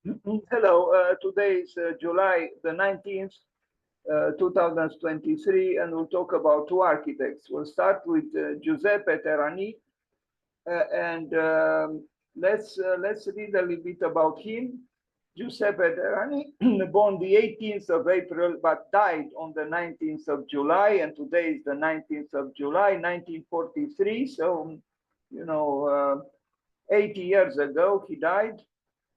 Hello, today is July the 19th, 2023, and we'll talk about two architects. We'll start with Giuseppe Terragni, and let's read a little bit about him. Giuseppe Terragni, born the 18th of April, but died on the 19th of July, and today is the 19th of July, 1943. So, 80 years ago he died.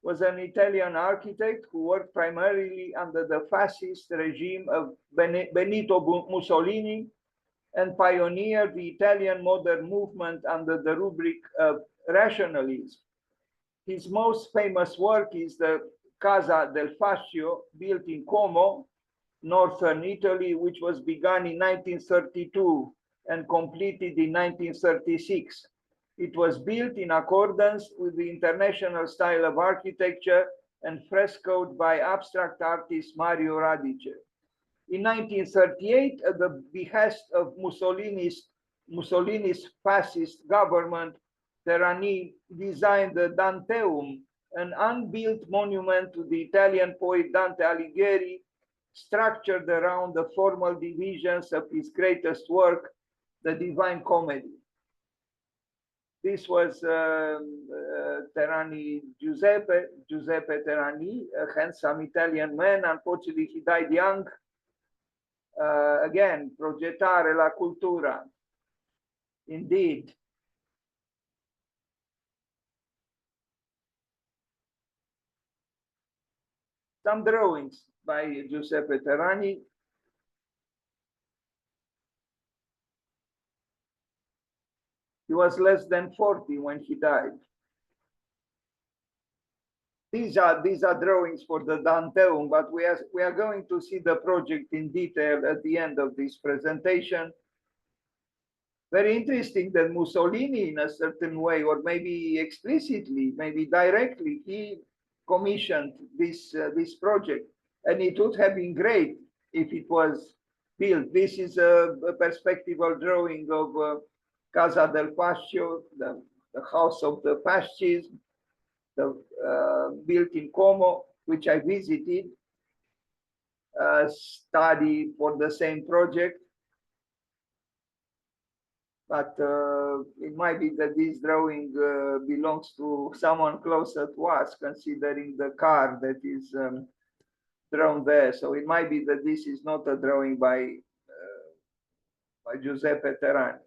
Was an Italian architect who worked primarily under the fascist regime of Benito Mussolini and pioneered the Italian modern movement under the rubric of Rationalism. His most famous work is the Casa del Fascio, built in Como, northern Italy, which was begun in 1932 and completed in 1936. It was built in accordance with the international style of architecture and frescoed by abstract artist Mario Radice. In 1938, at the behest of Mussolini's fascist government, Terragni designed the Danteum, an unbuilt monument to the Italian poet Dante Alighieri, structured around the formal divisions of his greatest work, the Divine Comedy. This was Terragni Giuseppe Terragni, a handsome Italian man. Unfortunately, he died young. Again, progettare la cultura. Indeed. Some drawings by Giuseppe Terragni. He was less than 40 when he died. These are drawings for the Danteum, but we are going to see the project in detail at the end of this presentation. Very interesting that Mussolini, in a certain way, or maybe explicitly, maybe directly, he commissioned this project, and it would have been great if it was built. This is a perspectival drawing of Casa del Fascio, the house of the fascists, built in Como, which I visited, study for the same project. But it might be that this drawing belongs to someone closer to us, considering the car that is drawn there. So it might be that this is not a drawing by Giuseppe Terragni.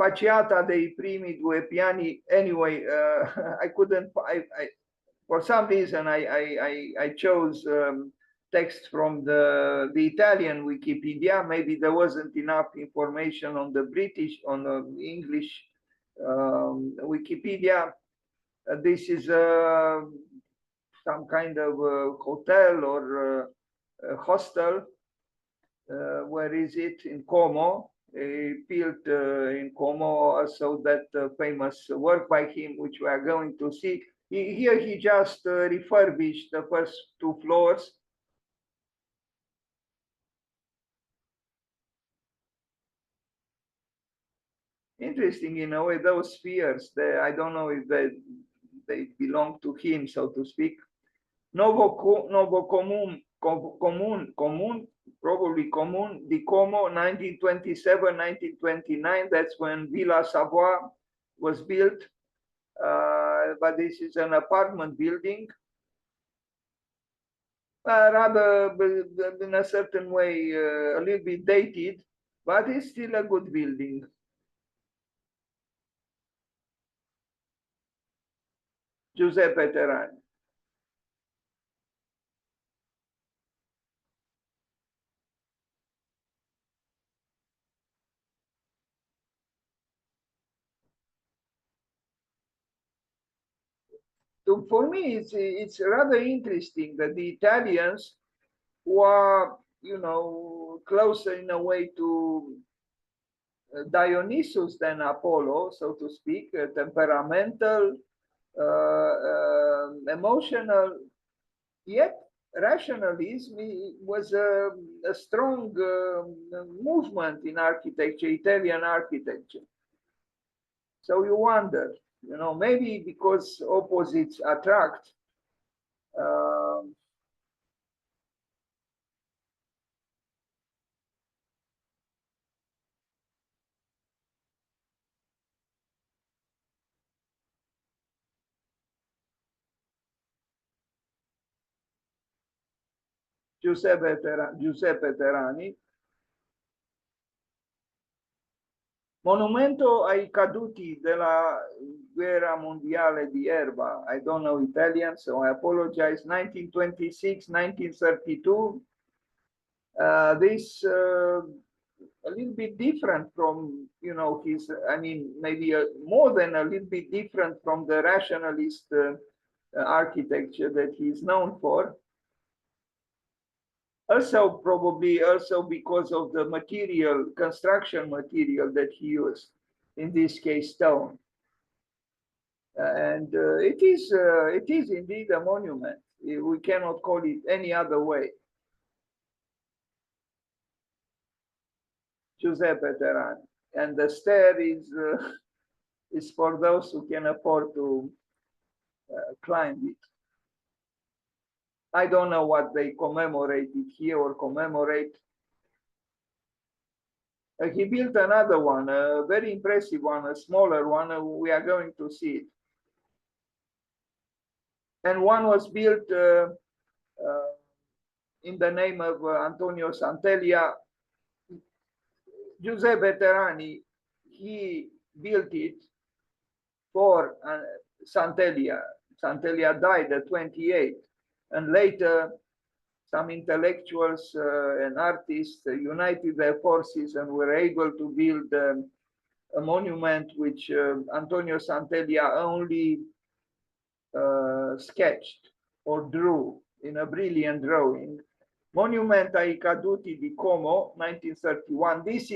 Facciata dei primi due piani. Anyway, I couldn't. For some reason, I chose text from the Italian Wikipedia. Maybe there wasn't enough information on the British, on the English Wikipedia. This is some kind of hotel or hostel. Where is it? In Como. Built in Como, so that famous work by him, which we are going to see. Here he just refurbished the first two floors. Interesting in a way, those spheres, I don't know if they belong to him, so to speak. Novo Comune, probably Comune di Como, 1927, 1929. That's when Villa Savoy was built. But this is an apartment building. Rather, in a certain way, a little bit dated, but it's still a good building. Giuseppe Terragni. So for me, it's rather interesting that the Italians, who are, closer in a way to Dionysus than Apollo, so to speak, temperamental, emotional, yet rationalism was a strong movement in architecture, Italian architecture. So you wonder, maybe because opposites attract, Um, Giuseppe Terragni. Monumento ai caduti della guerra mondiale di Erba. I don't know Italian, so I apologize. 1926, 1932. This a little bit different from, you know, his, I mean, maybe more than a little bit different from the rationalist architecture that he's known for. Also, probably also because of the material, construction material that he used, in this case, stone. And it is indeed a monument. We cannot call it any other way. Giuseppe Terragni. And the stair is for those who can afford to climb it. I don't know what they commemorated here or commemorate. He built another one, a very impressive one, a smaller one. We are going to see it. And one was built in the name of Antonio Santeglia. Giuseppe Terragni, he built it for Santeglia. Santeglia died at 28, and later some intellectuals and artists united their forces and were able to build a monument which Antonio Santeglia only sketched or drew in a brilliant drawing. Monument ai caduti di Como, 1931. This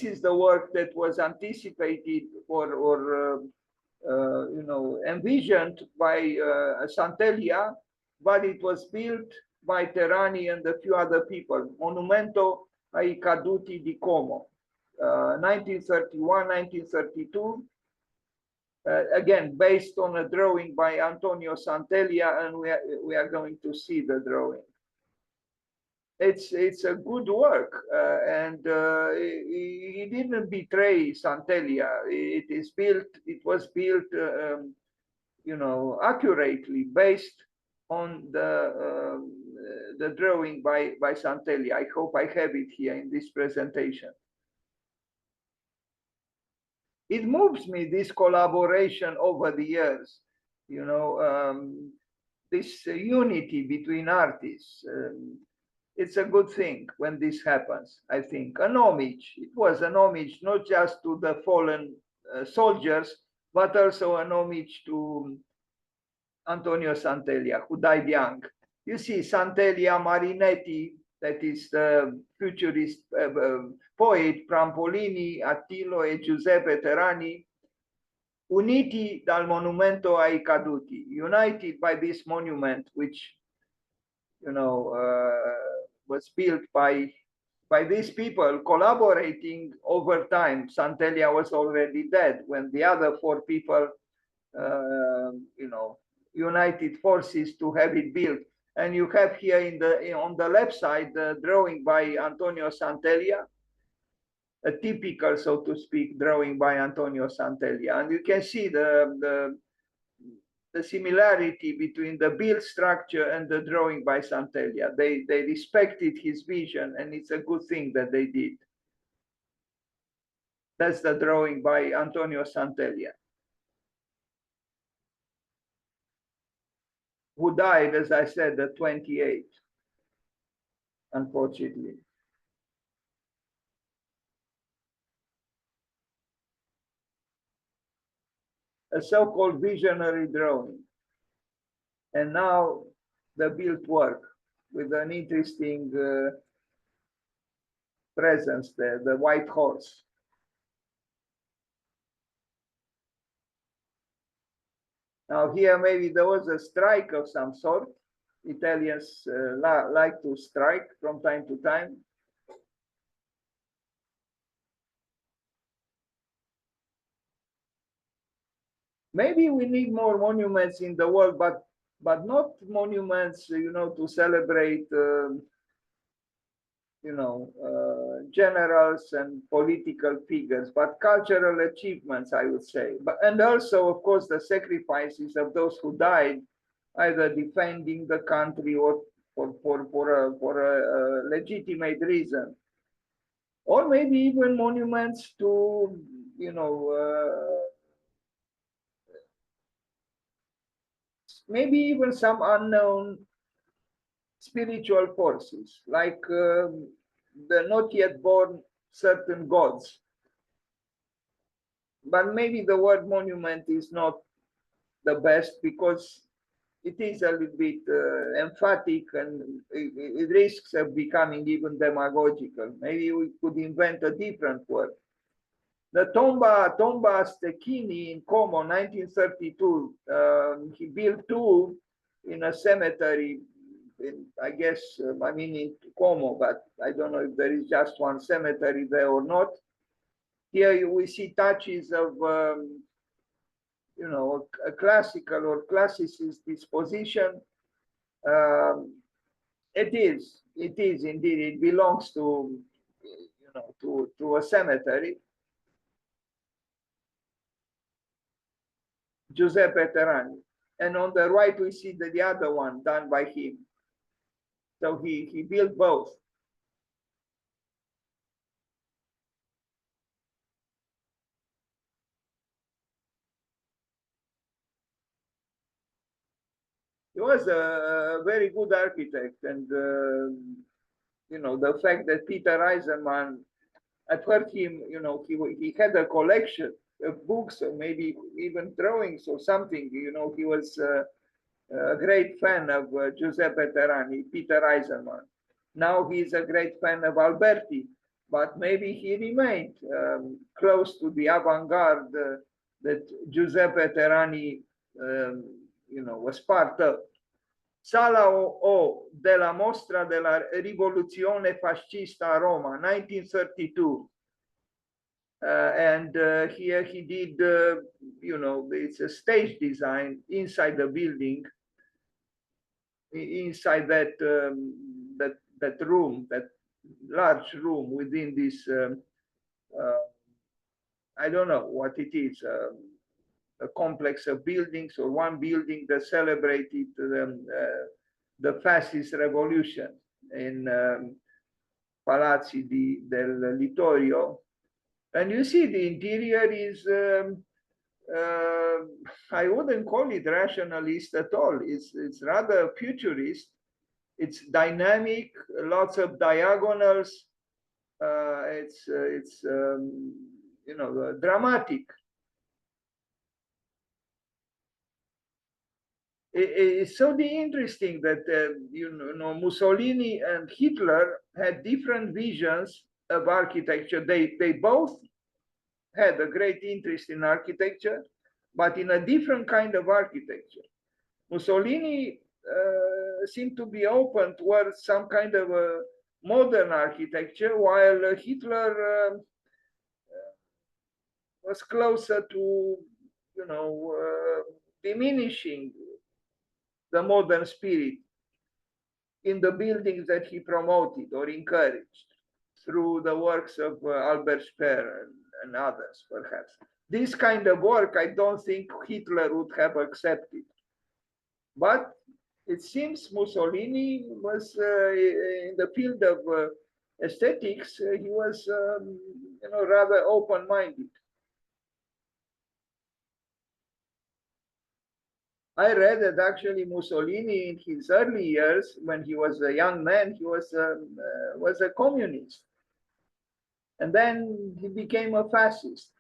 is the work that was anticipated or you know, envisioned by Santeglia, but it was built by Terragni and a few other people. Monumento ai caduti di Como, 1931, 1932. Again, based on a drawing by Antonio Santeglia, and we are going to see the drawing. It's a good work, and he didn't betray Santeglia. It was built, you know, accurately based on the drawing by Santeglia. I hope I have it here in this presentation. It moves me, this collaboration over the years, you know, this unity between artists. It's a good thing when this happens, I think. An homage. It was an homage not just to the fallen soldiers, but also an homage to Antonio Santeglia, who died young. You see, Santeglia, Marinetti, that is the futurist poet, Prampolini, Attilo e Giuseppe Terragni, uniti dal monumento ai caduti, united by this monument, which, you know, was built by these people collaborating over time. Santeglia was already dead when the other four people, you know, united forces to have it built. And you have here on the left side the drawing by Antonio Santeglia, a typical, so to speak, drawing by Antonio Santeglia. And you can see the similarity between the build structure and the drawing by Santeglia. They respected his vision, and it's a good thing that they did. That's the drawing by Antonio Santeglia, who died, as I said, at 28, unfortunately. A so-called visionary drawing. And now the built work with an interesting presence there, the white horse. Now here maybe there was a strike of some sort. Italians like to strike from time to time. Maybe we need more monuments in the world, but but not monuments, to celebrate, generals and political figures, but cultural achievements, I would say. But and also, of course, the sacrifices of those who died, either defending the country or for a legitimate reason, or maybe even monuments to, maybe even some unknown spiritual forces, like the not yet born certain gods. But maybe the word monument is not the best, because it is a little bit emphatic, and it risks of becoming even demagogical. Maybe we could invent a different word. The Tomba Stechini in Como, 1932, he built two in a cemetery, I guess, in Como, but I don't know if there is just one cemetery there or not. Here we see touches of, a classical or classicist disposition. It is indeed, it belongs to, to a cemetery. Giuseppe Terragni. And on the right, we see the other one done by him. So he built both. He was a very good architect, and the fact that Peter Eisenman, I've heard him, he had a collection of books, or maybe even drawings or something. He was a great fan of Giuseppe Terragni, Peter Eisenman. Now he's a great fan of Alberti, but maybe he remained close to the avant-garde that Giuseppe Terragni, was part of. Sala O della Mostra della Rivoluzione Fascista a Roma, 1932. And here he did, it's a stage design inside the building, inside that room, that large room within this, I don't know what it is, a complex of buildings, or one building that celebrated the fascist revolution in Palazzi del Littorio. And you see the interior is, I wouldn't call it rationalist at all. It's rather futurist. It's dynamic, lots of diagonals. It's dramatic. It's so interesting that Mussolini and Hitler had different visions of architecture. They both had a great interest in architecture, but in a different kind of architecture. Mussolini seemed to be open towards some kind of a modern architecture, while Hitler was closer to, diminishing the modern spirit in the buildings that he promoted or encouraged through the works of Albert Speer and others, perhaps. This kind of work, I don't think Hitler would have accepted. But it seems Mussolini was, in the field of aesthetics, he was, rather open-minded. I read that actually Mussolini, in his early years, when he was a young man, he was a communist. And then he became a fascist.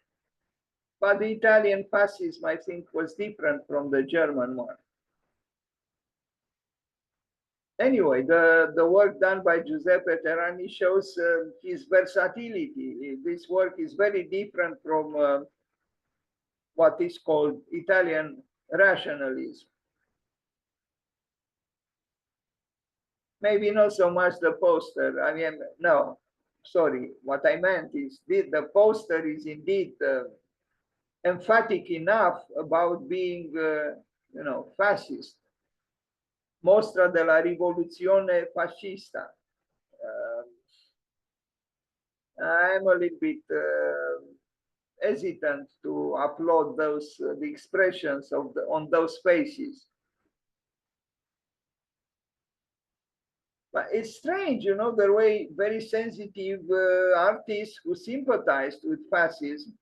But the Italian fascism, I think, was different from the German one. Anyway, the work done by Giuseppe Terragni shows his versatility. This work is very different from what is called Italian rationalism. Maybe not so much the poster. I mean, no, sorry. What I meant is the poster is indeed emphatic enough about being, fascist. Mostra della rivoluzione fascista. I'm a little bit hesitant to upload those the expressions of on those faces. But it's strange, you know, the way very sensitive artists who sympathized with fascism,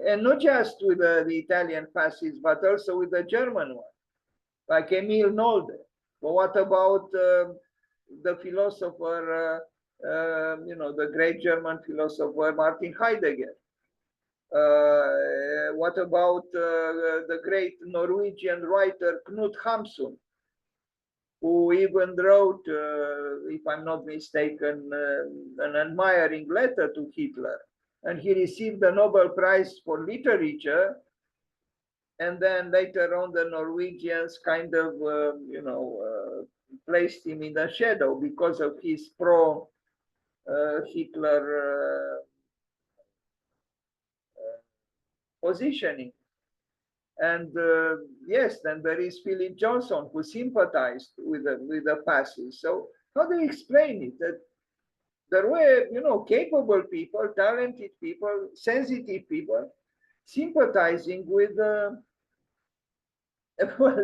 and not just with the Italian fascists, but also with the German one, like Emil Nolde. But what about the philosopher, you know, the great German philosopher Martin Heidegger? What about the great Norwegian writer Knut Hamsun, who even wrote, if I'm not mistaken, an admiring letter to Hitler. And he received the Nobel Prize for Literature. And then later on, the Norwegians kind of, you know, placed him in the shadow because of his pro-Hitler positioning. And yes, then there is Philip Johnson, who sympathized with the fascists. So how do you explain it? That there were, you know, capable people, talented people, sensitive people, sympathizing with,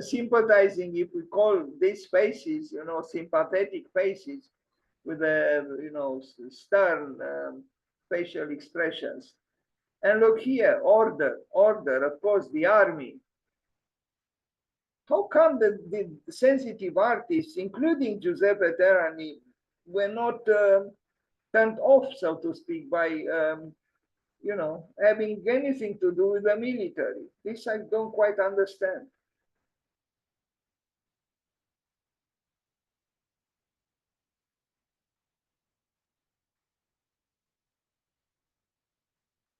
sympathizing, if we call these faces, you know, sympathetic faces, with the, you know, stern facial expressions. And look here, order, of course, the army. How come the sensitive artists, including Giuseppe Terragni, were not turned off, so to speak, by, you know, having anything to do with the military? This I don't quite understand.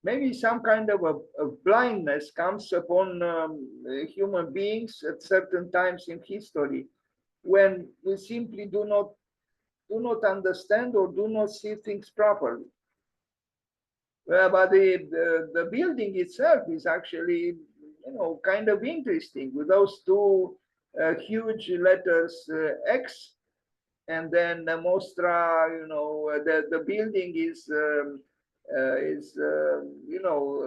Maybe some kind of a blindness comes upon human beings at certain times in history, when we simply do not understand or do not see things properly. But the building itself is actually, you know, kind of interesting, with those two huge letters X, and then the Mostra, you know, the building is you know,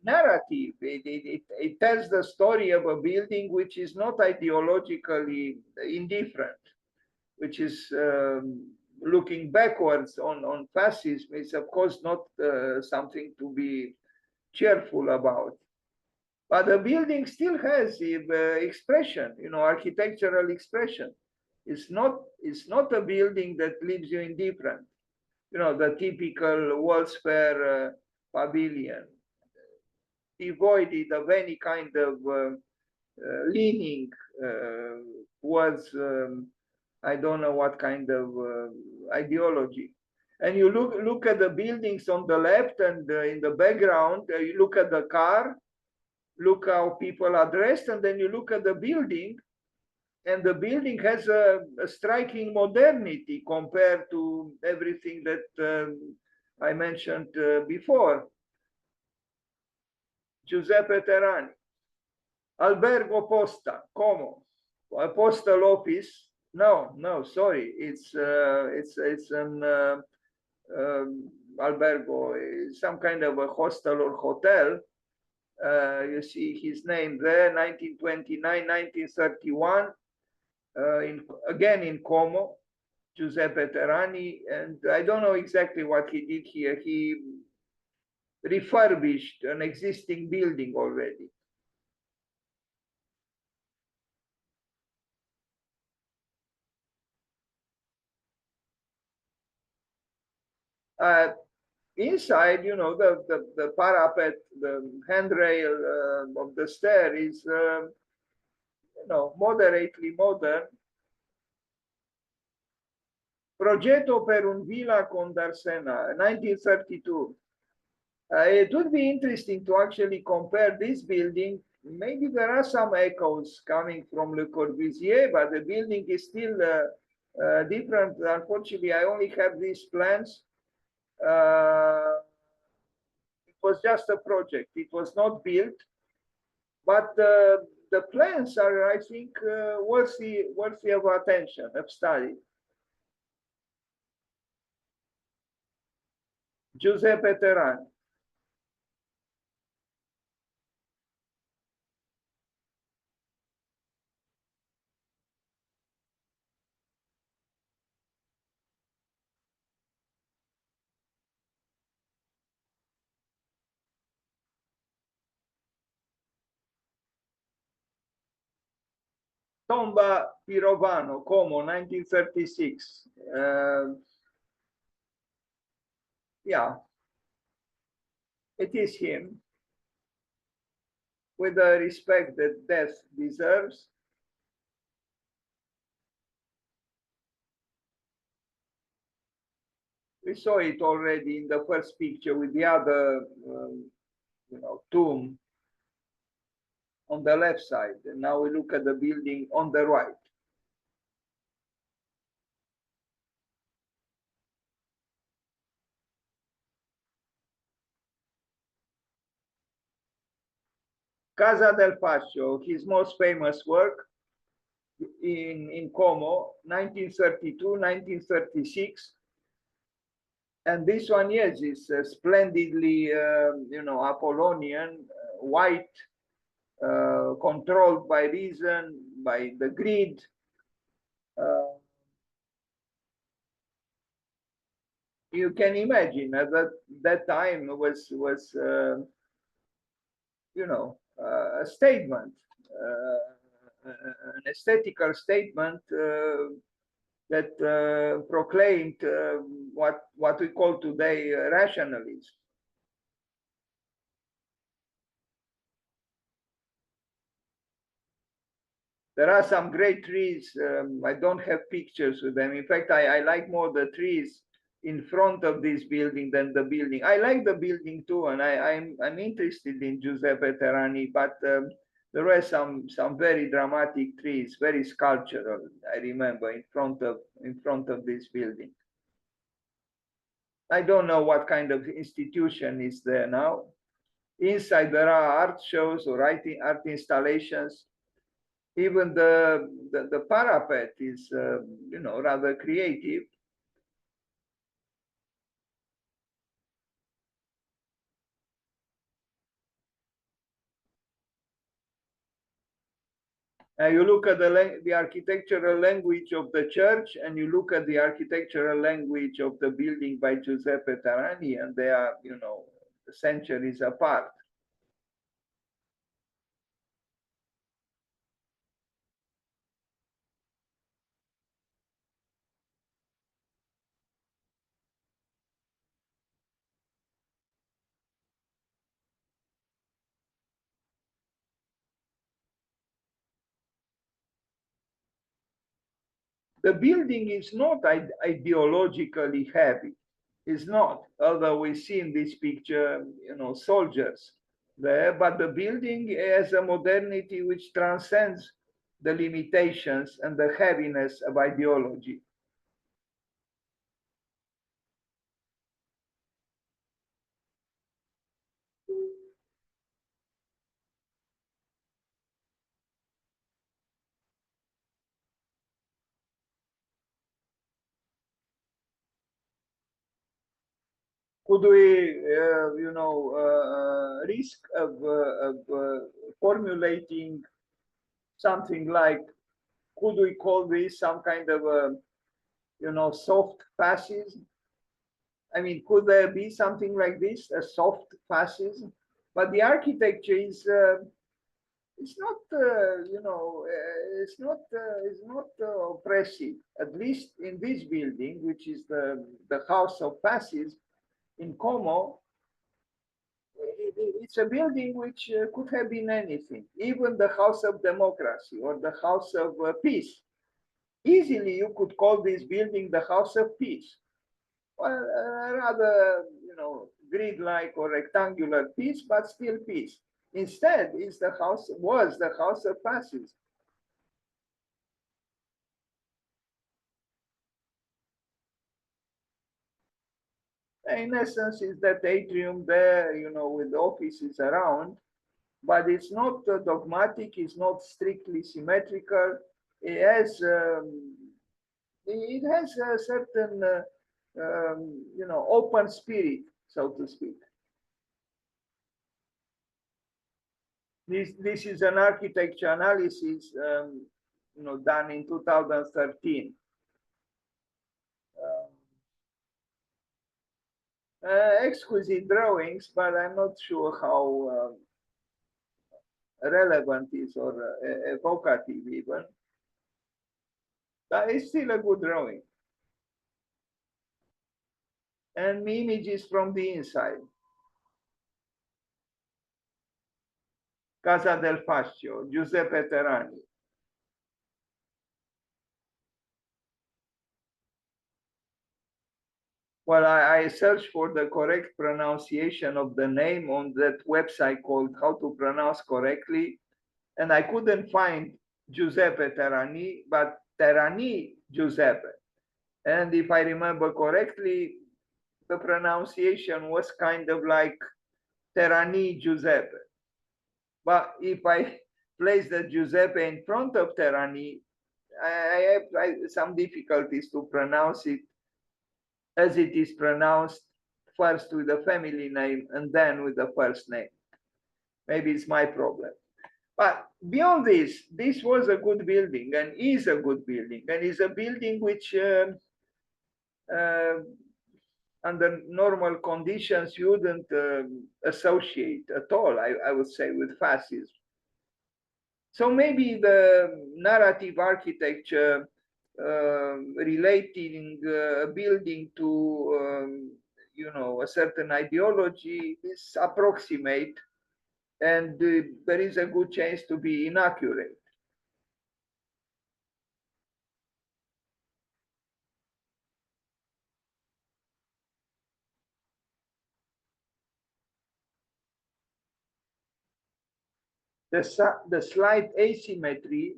narrative. It tells the story of a building which is not ideologically indifferent, which is looking backwards on fascism. Is of course not something to be cheerful about. But the building still has expression, you know, architectural expression. It's not a building that leaves you indifferent. You know, the typical World's Fair pavilion, devoid of any kind of leaning towards, I don't know what kind of ideology. And you look at the buildings on the left, and in the background, you look at the car, look how people are dressed, and then you look at the building, and the building has a striking modernity compared to everything that I mentioned before. Giuseppe Terragni. Albergo Posta, Como, a postal office. No, sorry, it's an albergo, some kind of a hostel or hotel. You see his name there, 1929, 1931. Again in Como, Giuseppe Terragni, and I don't know exactly what he did here. He refurbished an existing building already. Inside, you know, the parapet, the handrail of the stair is, you know, moderately modern. Progetto per un villa con Darsena, 1932. It would be interesting to actually compare this building. Maybe there are some echoes coming from Le Corbusier, but the building is still different. Unfortunately, I only have these plans. It was just a project. It was not built, but the the plans are, I think, worthy of attention, of study. Giuseppe Terragni. Tomba Pirovano, Como, 1936. Yeah, it is him, with the respect that death deserves. We saw it already in the first picture with the other, tomb on the left side. And now we look at the building on the right. Casa del Fascio, his most famous work in Como, 1932, 1936. And this one, yes, is splendidly, Apollonian, white, controlled by reason, by the greed. You can imagine at that time was a statement, an aesthetical statement that proclaimed what we call today rationalism. There are some great trees. I don't have pictures with them. In fact, I like more the trees in front of this building than the building. I like the building too, and I'm interested in Giuseppe Terragni, but there were some very dramatic trees, very sculptural. I remember in front of this building. I don't know what kind of institution is there now. Inside there are art shows or art installations. Even the parapet is rather creative. You look at the architectural language of the church, and you look at the architectural language of the building by Giuseppe Terragni, and they are, centuries apart. The building is not ideologically heavy. It's not, although we see in this picture, soldiers there, but the building has a modernity which transcends the limitations and the heaviness of ideology. Could we, risk of formulating something like, could we call this some kind of soft fascism? I mean, could there be something like this, a soft fascism? But the architecture is, it's not, it's not oppressive. At least in this building, which is the house of fascism in Como, it's a building which could have been anything, even the house of democracy or the house of peace. Easily, you could call this building the house of peace. Well, rather, grid-like or rectangular peace, but still peace. Instead, was the house of fascism. In essence, is that atrium there, with offices around, but it's not dogmatic, it's not strictly symmetrical. It has a certain, open spirit, so to speak. This is an architecture analysis, done in 2013. Exquisite drawings, but I'm not sure how relevant is or evocative even. But it's still a good drawing. And images from the inside. Casa del Fascio, Giuseppe Terragni. Well, I searched for the correct pronunciation of the name on that website called How to Pronounce Correctly, and I couldn't find Giuseppe Terragni, but Terragni Giuseppe. And if I remember correctly, the pronunciation was kind of like Terragni Giuseppe. But if I place the Giuseppe in front of Terragni, I have some difficulties to pronounce it as it is pronounced, first with the family name and then with the first name. Maybe it's my problem. But beyond this was a good building and is a good building, and is a building which under normal conditions you wouldn't associate at all, I would say, with fascism. So maybe the narrative architecture relating a building to a certain ideology is approximate, and there is a good chance to be inaccurate. The slight asymmetry,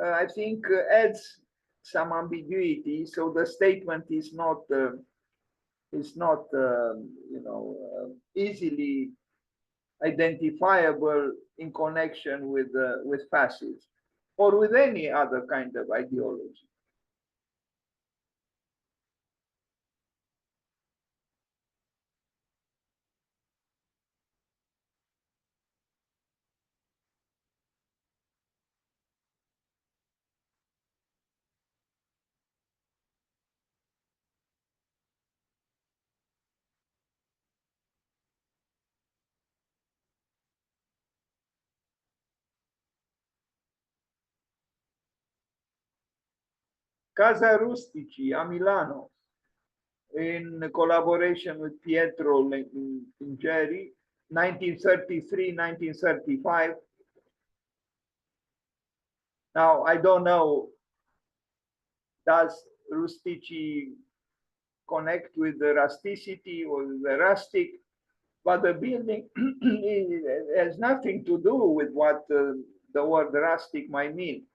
I think, adds some ambiguity, so the statement is not easily identifiable in connection with fascism or with any other kind of ideology. Casa Rustici a Milano, in collaboration with Pietro Lingeri, 1933-1935. Now, I don't know, does Rustici connect with the rusticity or the rustic? But the building has nothing to do with what the word rustic might mean.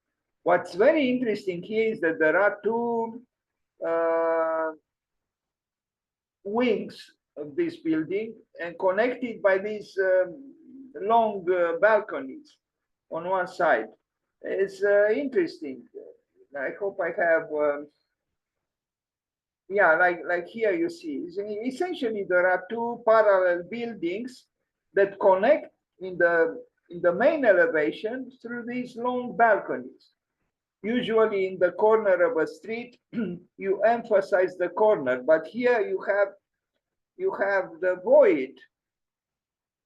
What's very interesting here is that there are two wings of this building and connected by these long balconies on one side. It's interesting. I hope I have, yeah, like here you see. Essentially, there are two parallel buildings that connect in the main elevation through these long balconies. Usually in the corner of a street, you emphasize the corner, but here you have the void.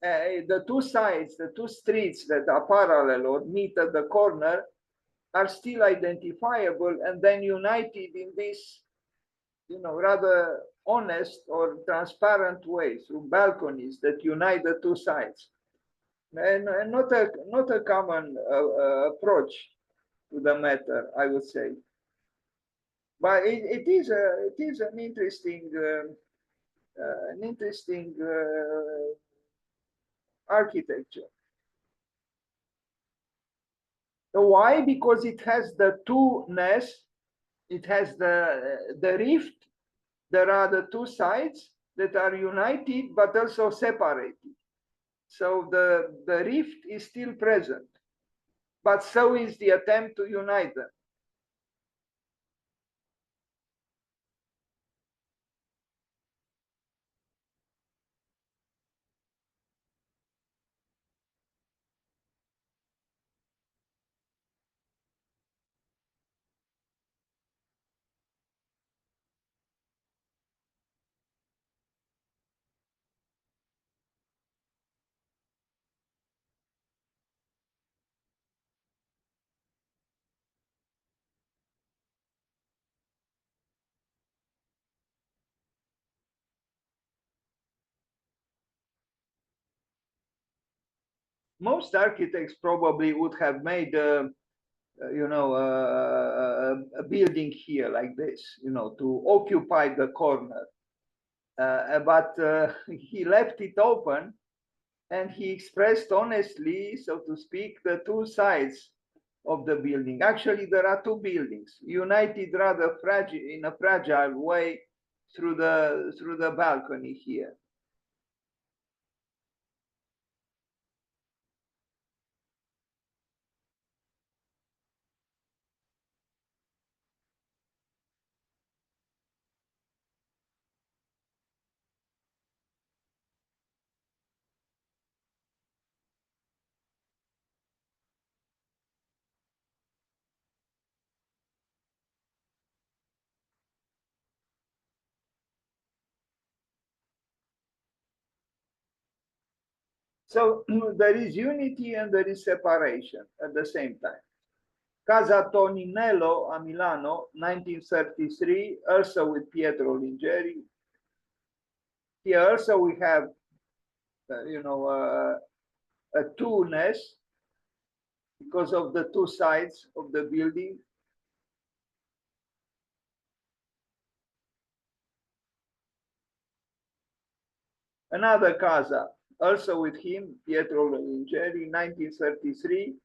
The two sides, the two streets that are parallel or meet at the corner are still identifiable and then united in this, rather honest or transparent way through balconies that unite the two sides. And not a common approach to the matter, I would say. But it is an interesting architecture. Why? Because it has the two-ness, it has the rift. There are the two sides that are united but also separated. So the rift is still present, but so is the attempt to unite them. Most architects probably would have made a building here like this, to occupy the corner. But he left it open, and he expressed honestly, so to speak, the two sides of the building. Actually, there are two buildings united rather fragile, in a fragile way, through the balcony here. So there is unity and there is separation at the same time. Casa Toninello a Milano, 1933, also with Pietro Lingeri. Here also we have, a two-ness because of the two sides of the building. Another casa, also with him, Pietro Lingeri, 1933.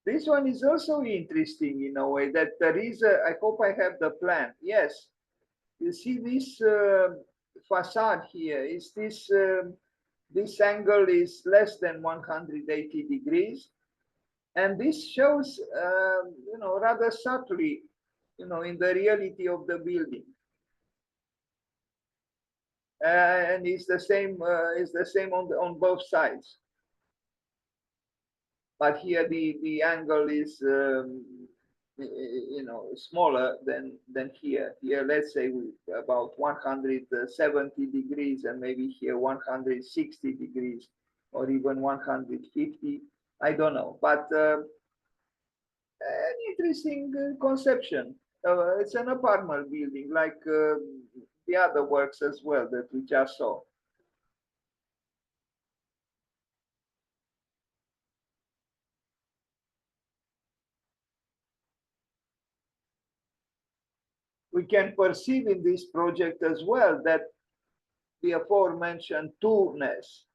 This one is also interesting in a way that there is a, I hope I have the plan. Yes, you see this facade here, is this angle is less than 180 degrees. And this shows, rather subtly, in the reality of the building. And it's the same, on both sides. But here the angle is, smaller than here. Here, let's say with about 170 degrees, and maybe here 160 degrees, or even 150. I don't know, but an interesting conception. It's an apartment building, like the other works as well that we just saw. We can perceive in this project as well that the aforementioned two-ness.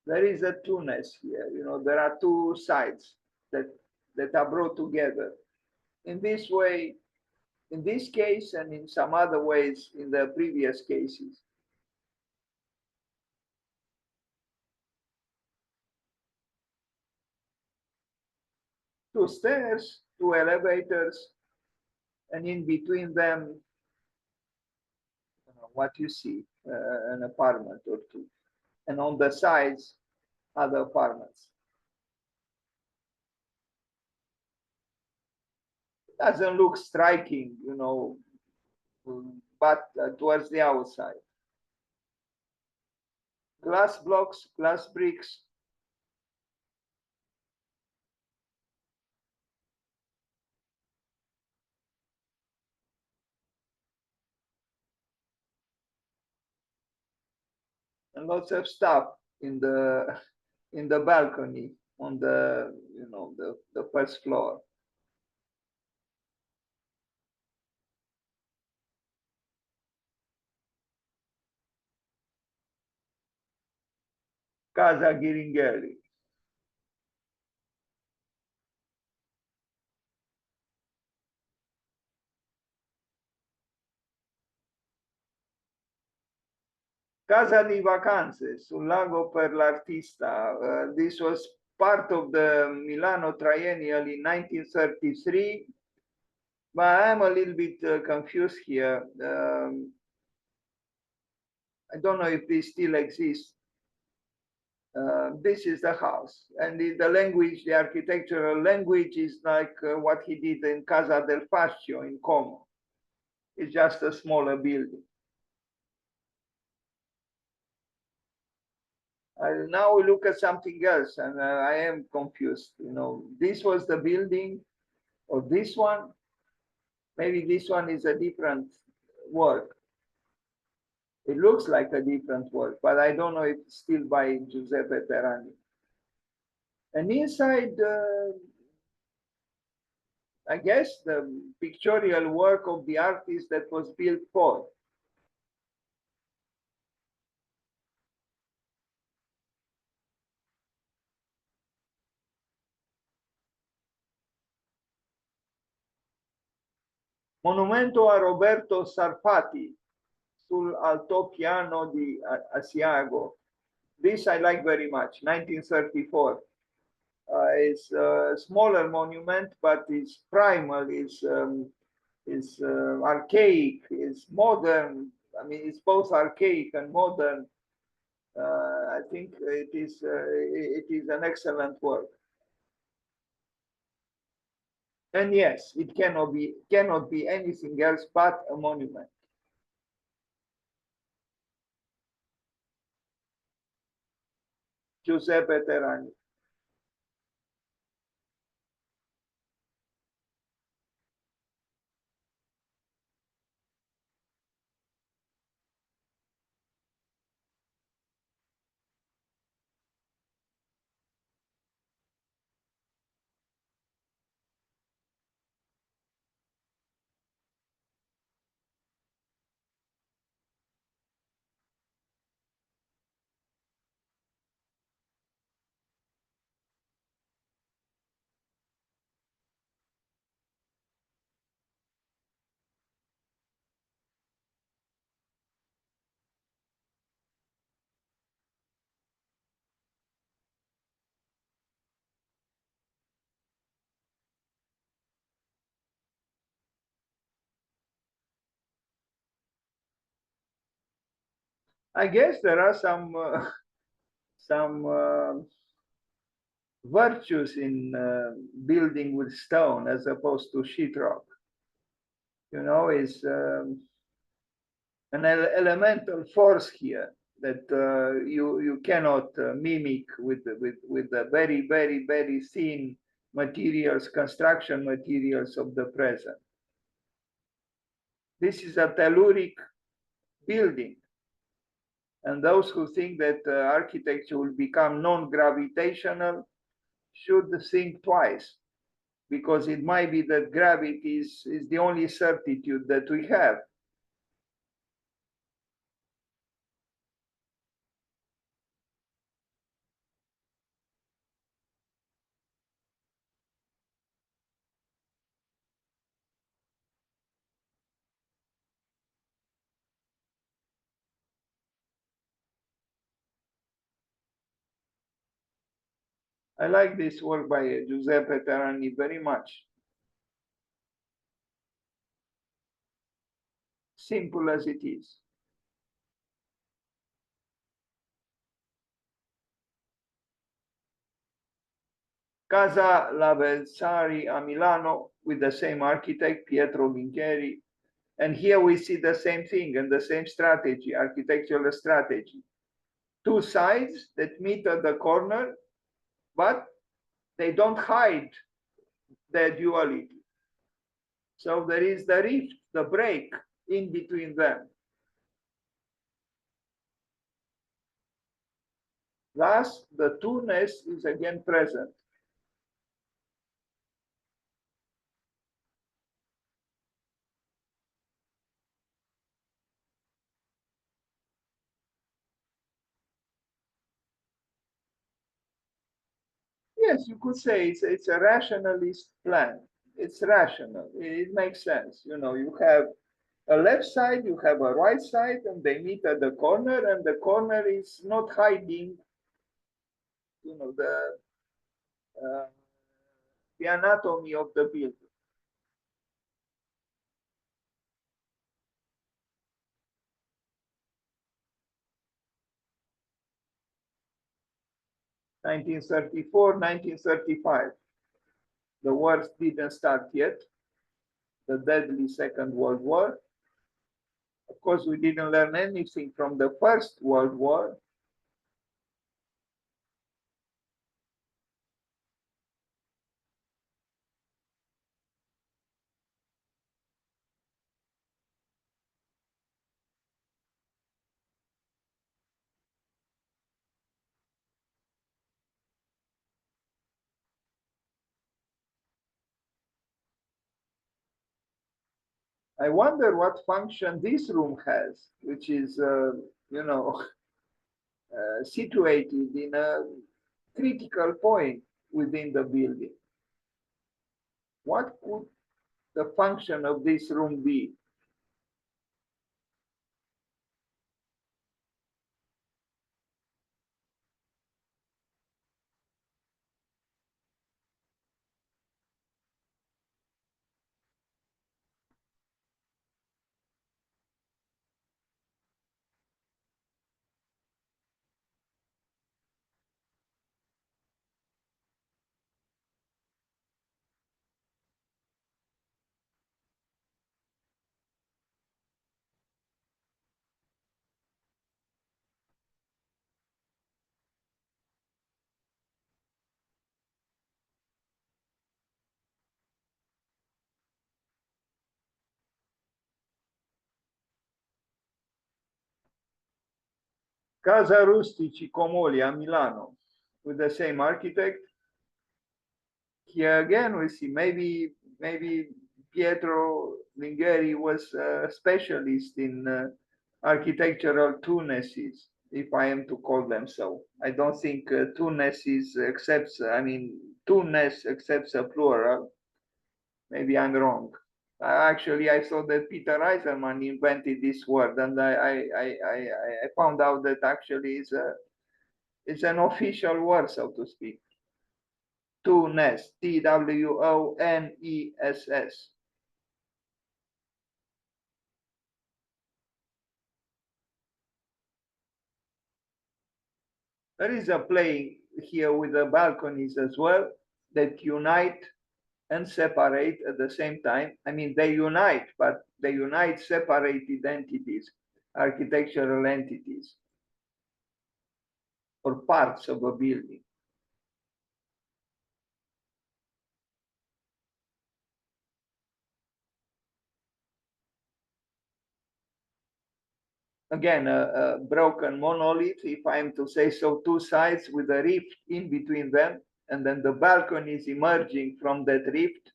There is a two-ness here. There are two sides that are brought together. In this way, in this case, and in some other ways in the previous cases. Two stairs, two elevators, and in between them, what you see, an apartment or two. And on the sides, other apartments. Doesn't look striking, but towards the outside. Glass blocks, glass bricks. And lots of stuff in the in the balcony on the first floor. Casa Ghiringhelli. Casa di Vacanze sul lago per l'artista. This was part of the Milano Triennial in 1933, but I'm a little bit confused here. I don't know if this still exists. This is the house, and the language, the architectural language is like what he did in Casa del Fascio in Como. It's just a smaller building. Now we look at something else, and I am confused. You know, this was the building, or this one. Maybe this one is a different work. It looks like a different work, but I don't know if it's still by Giuseppe Terragni. And inside, I guess, the pictorial work of the artist that was built for. Monumento a Roberto Sarfati sul altopiano di Asiago. This I like very much, 1934. It's a smaller monument, but it's primal, is archaic, is modern. I mean, it's both archaic and modern. I think it is an excellent work. And yes, it cannot be anything else but a monument. Giuseppe Terragni. I guess there are some virtues in building with stone as opposed to sheetrock. You know, is an elemental force here that you cannot mimic with the very thin materials, construction materials of the present. This is a telluric building, and those who think that architecture will become non-gravitational should think twice, because it might be that gravity is the only certitude that we have. I like this work by Giuseppe Terragni very much. Simple as it is. Casa Lavezzari a Milano with the same architect, Pietro Vincheri. And here we see the same thing and the same strategy, architectural strategy. Two sides that meet at the corner, but they don't hide their duality. So there is the rift, the break in between them. Thus, the two-ness is again present. Yes, you could say it's a rationalist plan. It's rational. It makes sense. You know, you have a left side, you have a right side, and they meet at the corner, and the corner is not hiding, you know, uh, the anatomy of the building. (1934, 1935). The wars didn't start yet, the deadly Second World War. Of course, we didn't learn anything from the First World War. I wonder what function this room has, which is, you know, situated in a critical point within the building. What could the function of this room be? Casa Rustici Comoli a Milano, with the same architect. Here again, we see maybe Pietro Lingueri was a specialist in architectural Tuneses, if I am to call them so. I don't think Tuneses accepts, I mean, Tunes accepts a plural. Maybe I'm wrong. Actually, I saw that Peter Eisenman invented this word, and I found out that actually it's an official word, so to speak. Twoness, Twoness. There is a play here with the balconies as well that unite and separate at the same time. I mean, they unite, but they unite separated entities, architectural entities, or parts of a building. Again, a broken monolith, if I am to say so, two sides with a rift in between them, and then the balcony is emerging from that rift.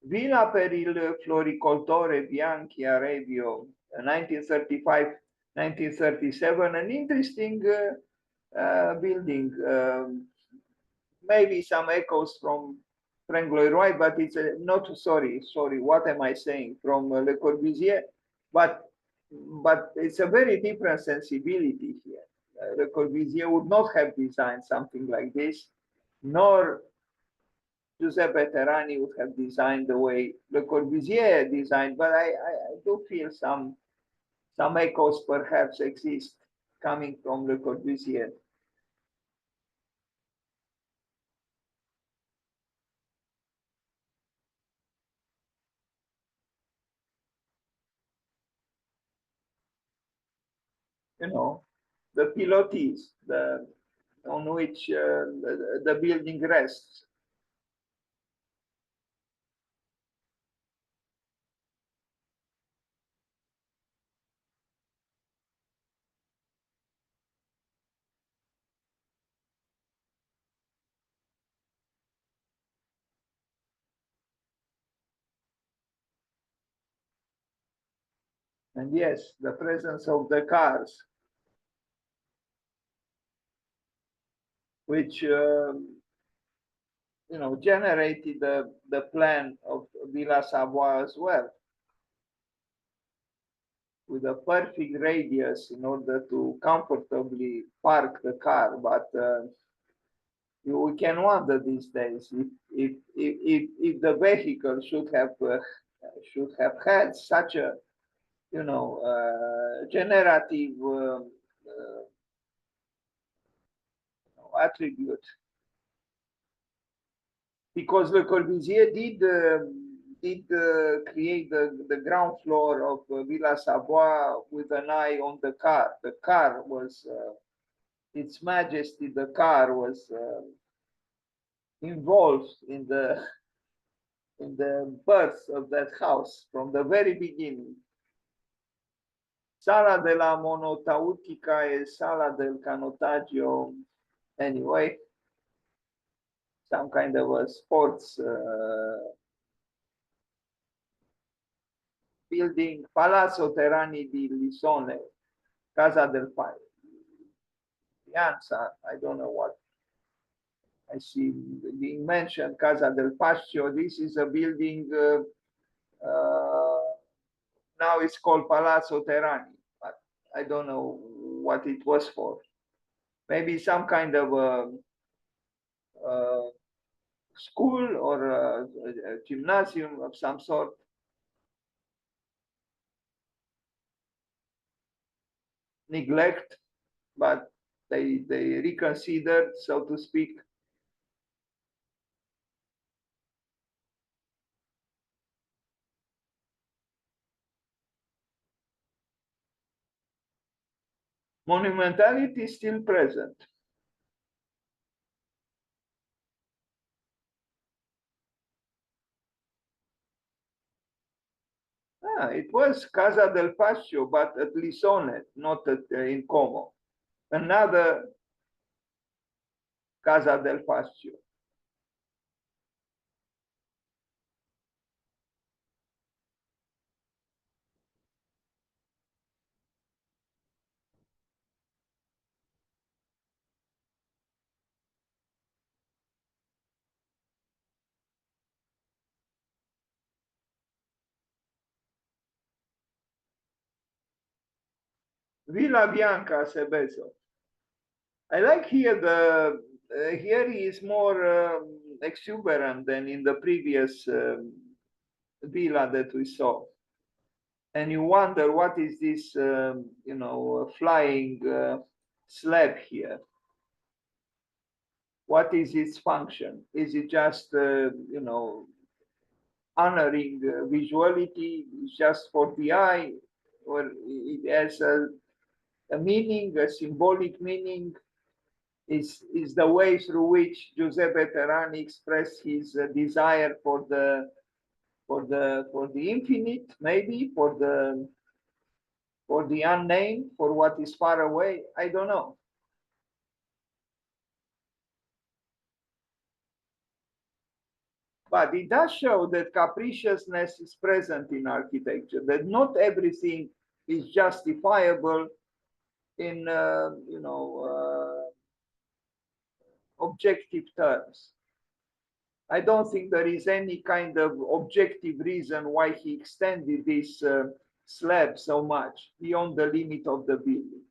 Villa per il Floricoltore Bianchi a Reggio, 1935-1937, an interesting building. Maybe some echoes from Frank Lloyd Wright, but it's not, sorry, what am I saying, from Le Corbusier, but it's a very different sensibility here. Le Corbusier would not have designed something like this, nor Giuseppe Terragni would have designed the way Le Corbusier designed, but I do feel some echoes perhaps exist coming from Le Corbusier. You know, the pilotis, on which the building rests. And yes, the presence of the cars, which you know, generated the plan of Villa Savoie as well. with a perfect radius in order to comfortably park the car. But we can wonder these days if the vehicle should have had such a generative attribute, because Le Corbusier did create the ground floor of Villa Savoie with an eye on the car. The car was Its Majesty. The car was involved in the birth of that house from the very beginning. Sala della Monotautica e Sala del Canottaggio. Anyway, some kind of a sports building. Palazzo Terragni di Lisone, Casa del Pianza. I don't know what I see being mentioned. Casa del Pascio. This is a building. Now it's called Palazzo Terragni, but I don't know what it was for. Maybe some kind of a school or a gymnasium of some sort. Neglect, but they reconsidered, so to speak. Monumentality is still present. It was Casa del Fascio, but at Lisone, not in Como. Another Casa del Fascio. Villa Bianca, Sebeso. I like here here he is more exuberant than in the previous villa that we saw. And you wonder what is this, flying slab here? What is its function? Is it just, honoring visuality, just for the eye, or it has a meaning, a symbolic meaning? Is the way through which Giuseppe Terragni expressed his desire for the infinite, maybe for the unnamed, for what is far away? I don't know. But it does show that capriciousness is present in architecture, that not everything is justifiable in, objective terms. I don't think there is any kind of objective reason why he extended this slab so much beyond the limit of the building.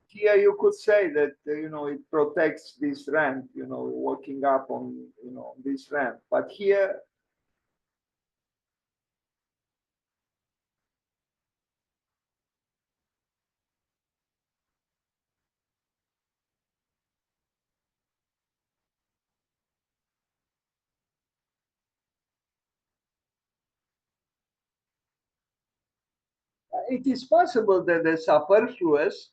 Here you could say that it protects this ramp, walking up on this ramp. But here, it is possible that the superfluous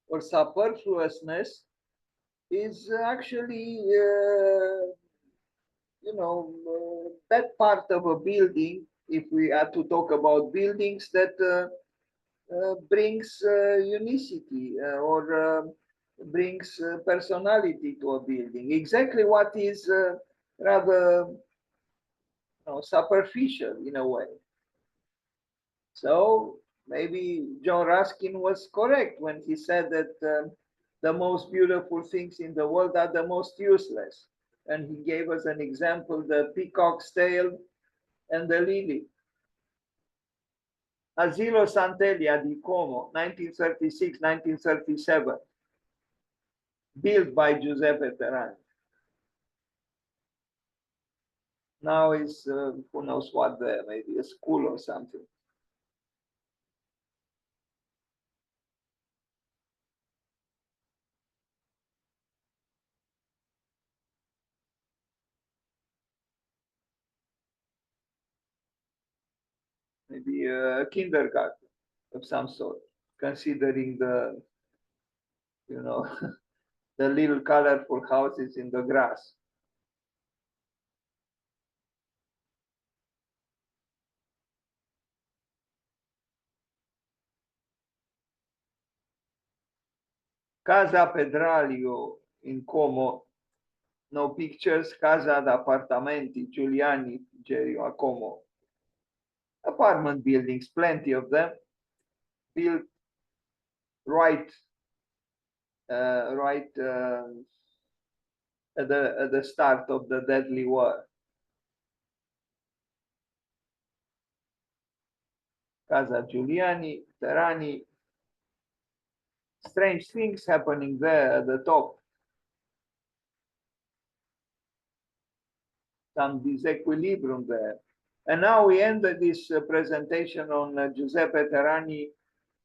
or superfluousness is actually that part of a building, if we are to talk about buildings, that brings unicity or brings personality to a building. Exactly what is rather superficial in a way. So maybe John Ruskin was correct when he said that the most beautiful things in the world are the most useless. And he gave us an example, the peacock's tail and the lily. Asilo Santelia di Como, 1936-1937, built by Giuseppe Terragni. Now is who knows what there, maybe a school or something. Maybe a kindergarten of some sort, considering the, you know, the little colorful houses in the grass. Casa Pedralio in Como, no pictures. Casa d'Appartamenti Giuliani Gerio a Como. Apartment buildings, plenty of them, built right at the start of the deadly war. Casa Giuliani, Terrani, strange things happening there at the top. Some disequilibrium there. And now we ended this presentation on Giuseppe Terragni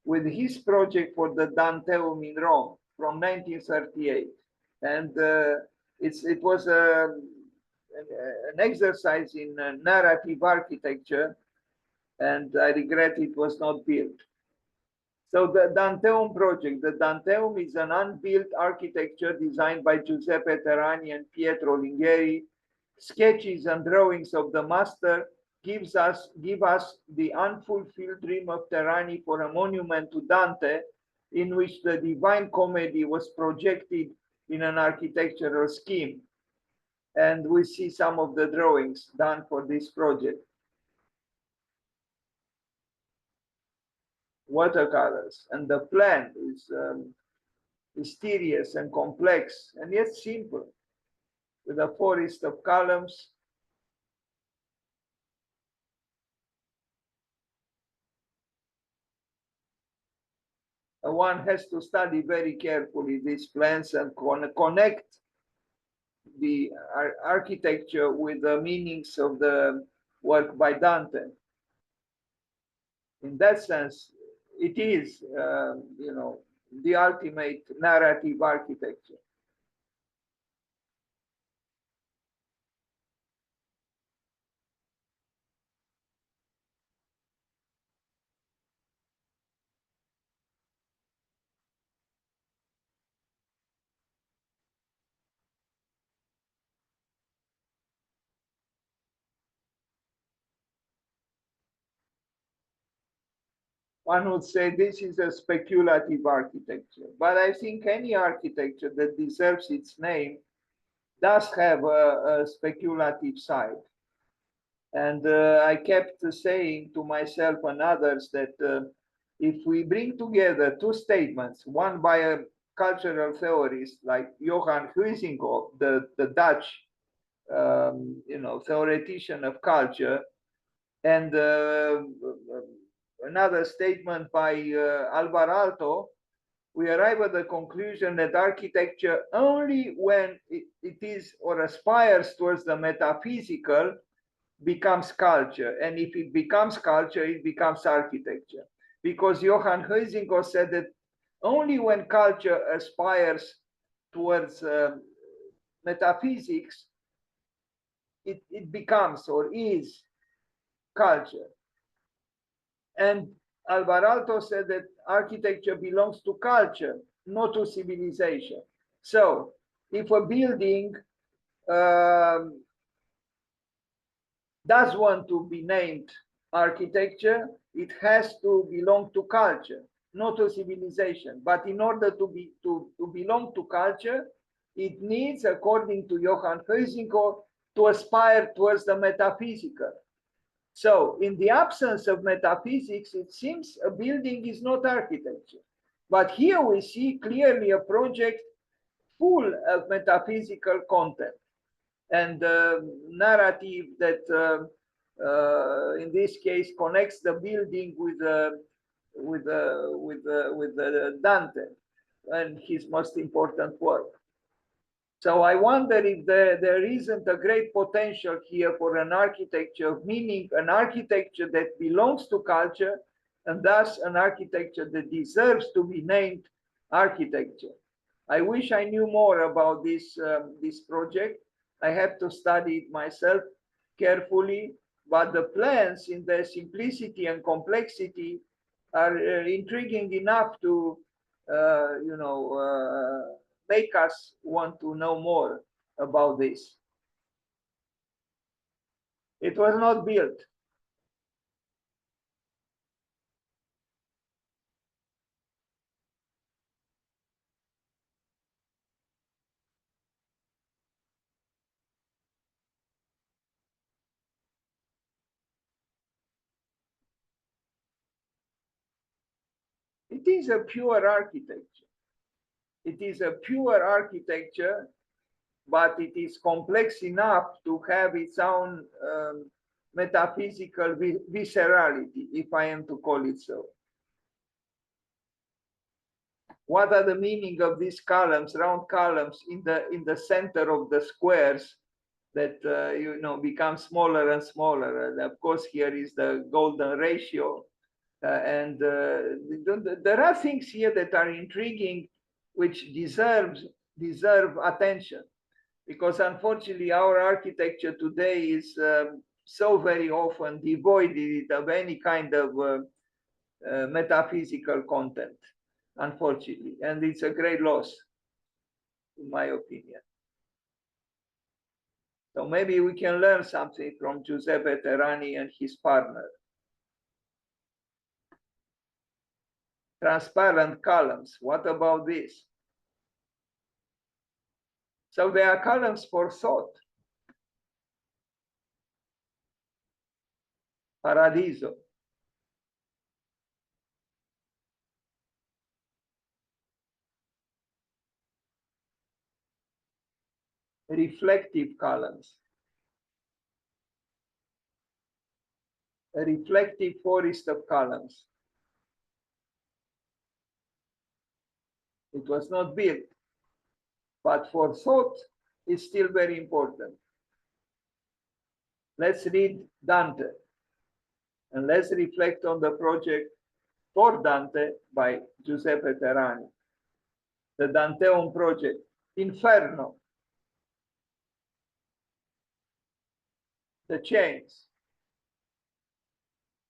with his project for the Danteum in Rome from 1938. And it was an exercise in narrative architecture, and I regret it was not built. So the Danteum project, the Danteum is an unbuilt architecture designed by Giuseppe Terragni and Pietro Lingheri. Sketches and drawings of the master give us the unfulfilled dream of Terragni for a monument to Dante, in which the Divine Comedy was projected in an architectural scheme. And we see some of the drawings done for this project. Watercolors, and the plan is mysterious and complex, and yet simple, with a forest of columns. One has to study very carefully these plans and connect the architecture with the meanings of the work by Dante. In that sense, it is, the ultimate narrative architecture. One would say this is a speculative architecture, but I think any architecture that deserves its name does have a speculative side. And I kept saying to myself and others that if we bring together two statements, one by a cultural theorist like Johann Huizinga, the Dutch, theoretician of culture, and another statement by Alvar Aalto, we arrive at the conclusion that architecture, only when it is or aspires towards the metaphysical, becomes culture. And if it becomes culture, it becomes architecture. Because Johann Huizinga said that only when culture aspires towards metaphysics, it becomes or is culture. And Alvar Aalto said that architecture belongs to culture, not to civilization. So if a building does want to be named architecture, it has to belong to culture, not to civilization. But in order to belong to culture, it needs, according to Johann Huizinga, to aspire towards the metaphysical. So in the absence of metaphysics, it seems a building is not architecture. But here we see clearly a project full of metaphysical content and narrative that in this case connects the building with Dante and his most important work. So I wonder if there isn't a great potential here for an architecture, meaning an architecture that belongs to culture, and thus an architecture that deserves to be named architecture. I wish I knew more about this project. I have to study it myself carefully, but the plans in their simplicity and complexity are intriguing enough to, make us want to know more about this. It was not built. It is a pure architecture. It is a pure architecture, but it is complex enough to have its own metaphysical viscerality, if I am to call it so. What are the meaning of these columns, round columns in the center of the squares that become smaller and smaller? And of course, here is the golden ratio. There are things here that are intriguing, which deserve attention, because unfortunately our architecture today is so very often devoid of any kind of metaphysical content, unfortunately, and it's a great loss, in my opinion. So maybe we can learn something from Giuseppe Terragni and his partner. Transparent columns, what about this? So there are columns for thought. Paradiso. Reflective columns. A reflective forest of columns. It was not built, but for thought, it's still very important. Let's read Dante, and let's reflect on the project for Dante by Giuseppe Terragni. The Danteon project, Inferno, the chains,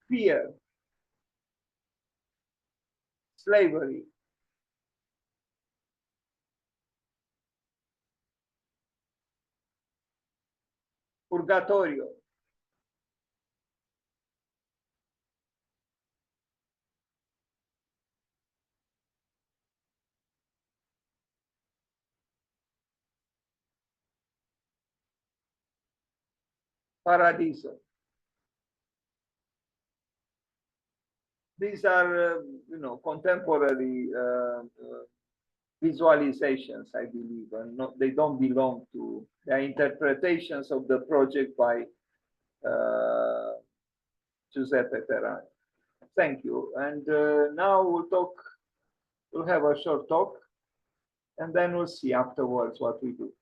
fear, slavery, purgatorio, paradiso. These are, contemporary visualizations, I believe, and they don't belong to the interpretations of the project by Giuseppe Terragni. Thank you. And now we'll have a short talk, and then we'll see afterwards what we do.